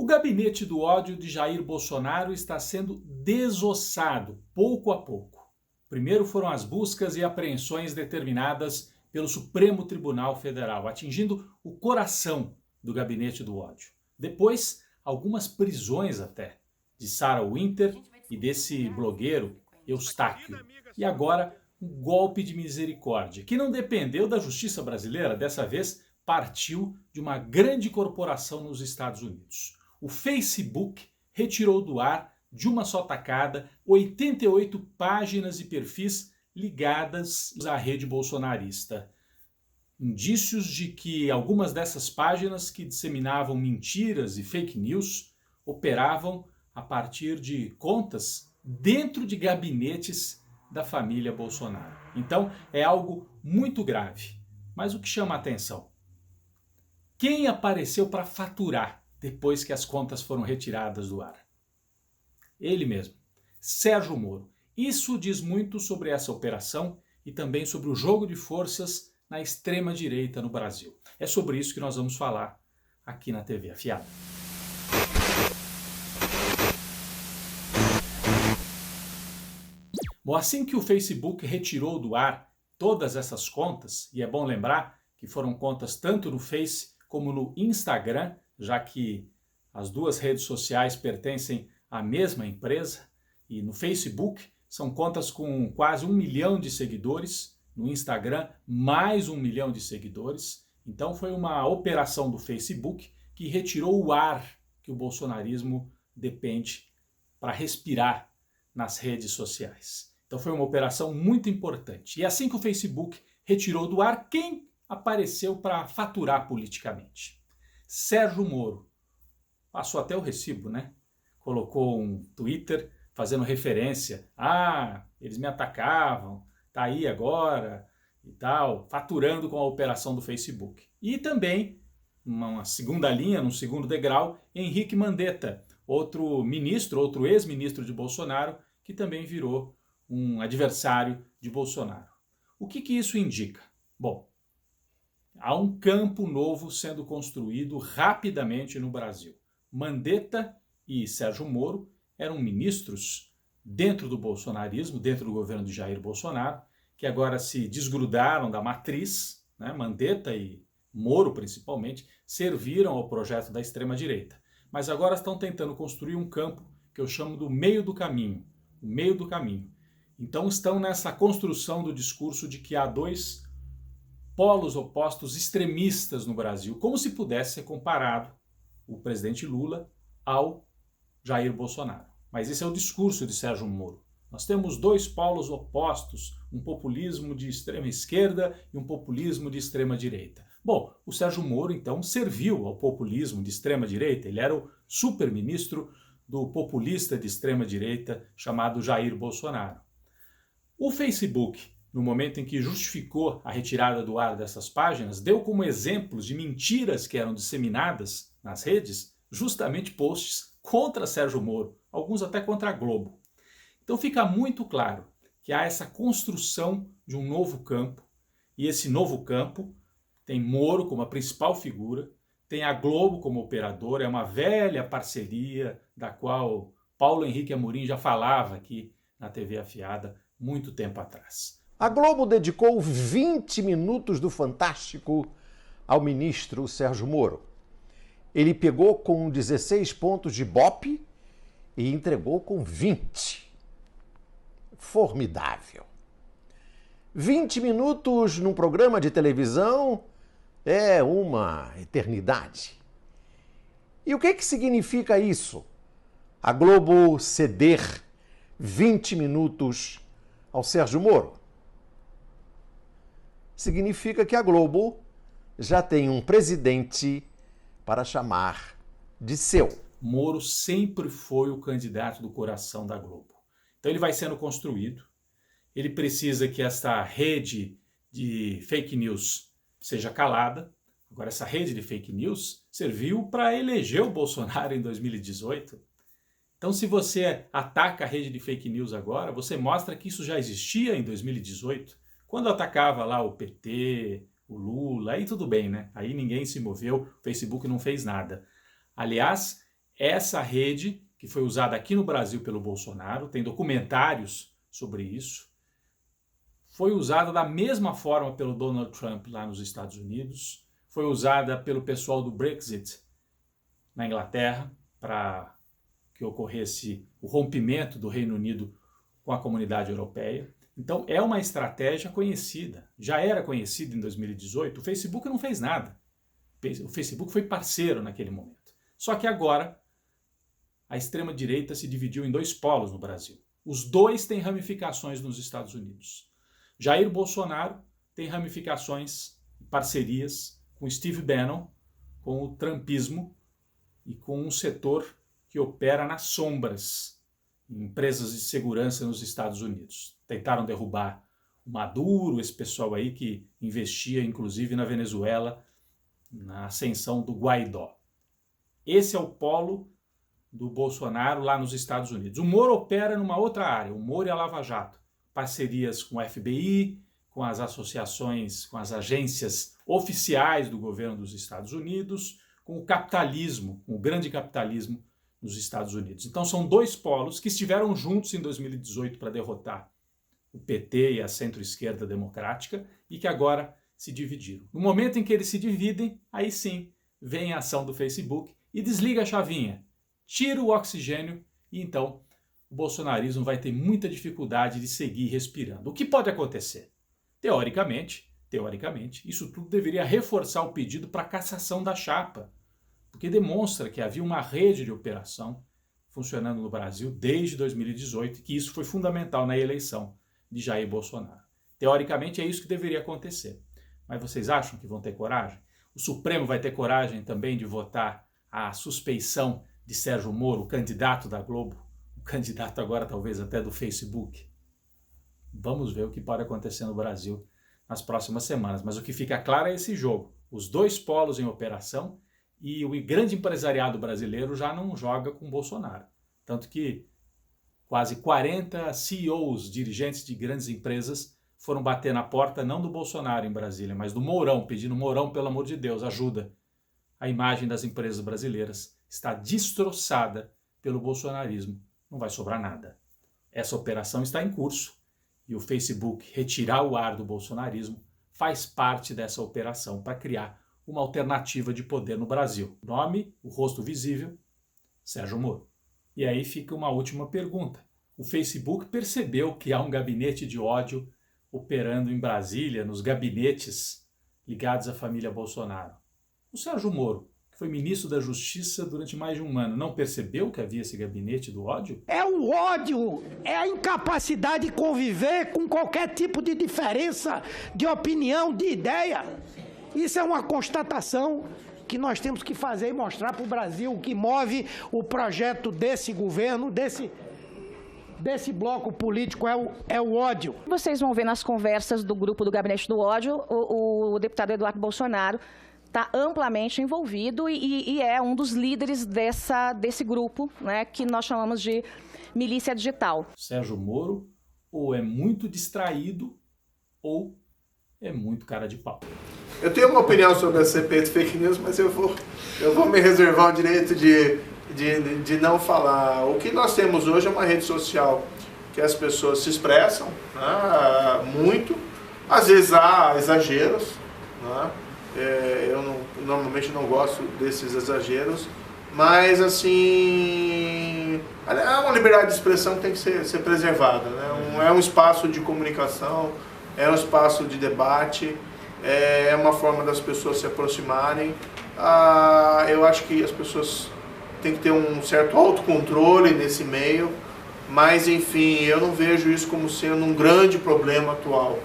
O gabinete do ódio de Jair Bolsonaro está sendo desossado pouco a pouco. Primeiro foram as buscas e apreensões determinadas pelo Supremo Tribunal Federal, atingindo o coração do gabinete do ódio. Depois, algumas prisões até, de Sarah Winter e desse blogueiro Eustáquio. E agora, um golpe de misericórdia, que não dependeu da justiça brasileira, dessa vez partiu de uma grande corporação nos Estados Unidos. O Facebook retirou do ar, de uma só tacada, 88 páginas e perfis ligadas à rede bolsonarista. Indícios de que algumas dessas páginas que disseminavam mentiras e fake news operavam a partir de contas dentro de gabinetes da família Bolsonaro. Então é algo muito grave. Mas o que chama a atenção? Quem apareceu para faturar depois que as contas foram retiradas do ar? Ele mesmo, Sérgio Moro. Isso diz muito sobre essa operação e também sobre o jogo de forças na extrema-direita no Brasil. É sobre isso que nós vamos falar aqui na TV Afiada. Bom, assim que o Facebook retirou do ar todas essas contas, e é bom lembrar que foram contas tanto no Face como no Instagram, já que as duas redes sociais pertencem à mesma empresa, e no Facebook são contas com quase 1 milhão de seguidores, no Instagram mais 1 milhão de seguidores. Então foi uma operação do Facebook que retirou o ar que o bolsonarismo depende para respirar nas redes sociais. Então foi uma operação muito importante. E assim que o Facebook retirou do ar, quem apareceu para faturar politicamente? Sérgio Moro. Passou até o recibo, né? Colocou um Twitter fazendo referência. Ah, eles me atacavam, tá aí agora e tal, faturando com a operação do Facebook. E também, uma segunda linha, num segundo degrau, Henrique Mandetta, outro ministro, outro ex-ministro de Bolsonaro, que também virou um adversário de Bolsonaro. O que isso indica? Bom, há um campo novo sendo construído rapidamente no Brasil. Mandetta e Sérgio Moro eram ministros dentro do bolsonarismo, dentro do governo de Jair Bolsonaro, que agora se desgrudaram da matriz, né? Mandetta e Moro, principalmente, serviram ao projeto da extrema-direita. Mas agora estão tentando construir um campo que eu chamo do meio do caminho. O meio do caminho. Então estão nessa construção do discurso de que há dois polos opostos extremistas no Brasil, como se pudesse ser comparado o presidente Lula ao Jair Bolsonaro. Mas esse é o discurso de Sérgio Moro. Nós temos dois polos opostos, um populismo de extrema esquerda e um populismo de extrema direita. Bom, o Sérgio Moro então serviu ao populismo de extrema direita, ele era o super-ministro do populista de extrema direita chamado Jair Bolsonaro. O Facebook, no momento em que justificou a retirada do ar dessas páginas, deu como exemplos de mentiras que eram disseminadas nas redes, justamente posts contra Sérgio Moro, alguns até contra a Globo. Então fica muito claro que há essa construção de um novo campo, e esse novo campo tem Moro como a principal figura, tem a Globo como operadora, é uma velha parceria da qual Paulo Henrique Amorim já falava aqui na TV Afiada muito tempo atrás. A Globo dedicou 20 minutos do Fantástico ao ministro Sérgio Moro. Ele pegou com 16 pontos de Ibope e entregou com 20. Formidável. 20 minutos num programa de televisão é uma eternidade. E o que significa isso? A Globo ceder 20 minutos ao Sérgio Moro? Significa que a Globo já tem um presidente para chamar de seu. Moro sempre foi o candidato do coração da Globo. Então ele vai sendo construído, ele precisa que esta rede de fake news seja calada. Agora, essa rede de fake news serviu para eleger o Bolsonaro em 2018. Então, se você ataca a rede de fake news agora, você mostra que isso já existia em 2018, quando atacava lá o PT, o Lula, aí tudo bem, né? Aí ninguém se moveu, o Facebook não fez nada. Aliás, Essa rede, que foi usada aqui no Brasil pelo Bolsonaro, tem documentários sobre isso, foi usada da mesma forma pelo Donald Trump lá nos Estados Unidos, foi usada pelo pessoal do Brexit na Inglaterra para que ocorresse o rompimento do Reino Unido com a comunidade europeia. Então é uma estratégia conhecida, já era conhecida em 2018, o Facebook não fez nada, o Facebook foi parceiro naquele momento. Só que agora a extrema-direita se dividiu em dois polos no Brasil. Os dois têm ramificações nos Estados Unidos. Jair Bolsonaro tem ramificações e parcerias com Steve Bannon, com o trumpismo e com um setor que opera nas sombras, em empresas de segurança nos Estados Unidos. Tentaram derrubar o Maduro, esse pessoal aí que investia inclusive na Venezuela, na ascensão do Guaidó. Esse é o polo do Bolsonaro lá nos Estados Unidos. O Moro opera numa outra área, o Moro e a Lava Jato. Parcerias com o FBI, com as associações, com as agências oficiais do governo dos Estados Unidos, com o capitalismo, com o grande capitalismo nos Estados Unidos. Então são dois polos que estiveram juntos em 2018 para derrotar o PT e a centro-esquerda democrática e que agora se dividiram. No momento em que eles se dividem, aí sim vem a ação do Facebook e desliga a chavinha, tira o oxigênio e então o bolsonarismo vai ter muita dificuldade de seguir respirando. O que pode acontecer? Teoricamente, isso tudo deveria reforçar o pedido para a cassação da chapa, porque demonstra que havia uma rede de operação funcionando no Brasil desde 2018 e que isso foi fundamental na eleição de Jair Bolsonaro. Teoricamente é isso que deveria acontecer. Mas vocês acham que vão ter coragem? O Supremo vai ter coragem também de votar a suspeição de Sérgio Moro, o candidato da Globo, o candidato agora talvez até do Facebook? Vamos ver o que pode acontecer no Brasil nas próximas semanas. Mas o que fica claro é esse jogo. Os dois polos em operação e o grande empresariado brasileiro já não joga com Bolsonaro. Tanto que quase 40 CEOs, dirigentes de grandes empresas, foram bater na porta não do Bolsonaro em Brasília, mas do Mourão, pedindo: Mourão, pelo amor de Deus, ajuda. A imagem das empresas brasileiras está destroçada pelo bolsonarismo. Não vai sobrar nada. Essa operação está em curso e o Facebook retirar o ar do bolsonarismo faz parte dessa operação para criar uma alternativa de poder no Brasil. O nome, o rosto visível, Sérgio Moro. E aí fica uma última pergunta. O Facebook percebeu que há um gabinete de ódio operando em Brasília, nos gabinetes ligados à família Bolsonaro. O Sérgio Moro, que foi ministro da Justiça durante mais de um ano, não percebeu que havia esse gabinete do ódio? É o ódio, é a incapacidade de conviver com qualquer tipo de diferença de opinião, de ideia. Isso é uma constatação que nós temos que fazer e mostrar para o Brasil. O que move o projeto desse governo, desse bloco político é o ódio. Vocês vão ver nas conversas do grupo do Gabinete do Ódio, o deputado Eduardo Bolsonaro está amplamente envolvido e é um dos líderes desse grupo, né, que nós chamamos de milícia digital. Sérgio Moro ou é muito distraído ou é muito cara de pau. Eu tenho uma opinião sobre a CPI de fake news, mas eu vou me reservar o direito de não falar. O que nós temos hoje é uma rede social que as pessoas se expressam, né, muito. Às vezes há exageros, né? Normalmente não gosto desses exageros, mas assim, é uma liberdade de expressão que tem que ser preservada, né? É um espaço de comunicação, é um espaço de debate, é uma forma das pessoas se aproximarem. Eu acho que as pessoas têm que ter um certo autocontrole nesse meio, mas enfim, eu não vejo isso como sendo um grande problema atual.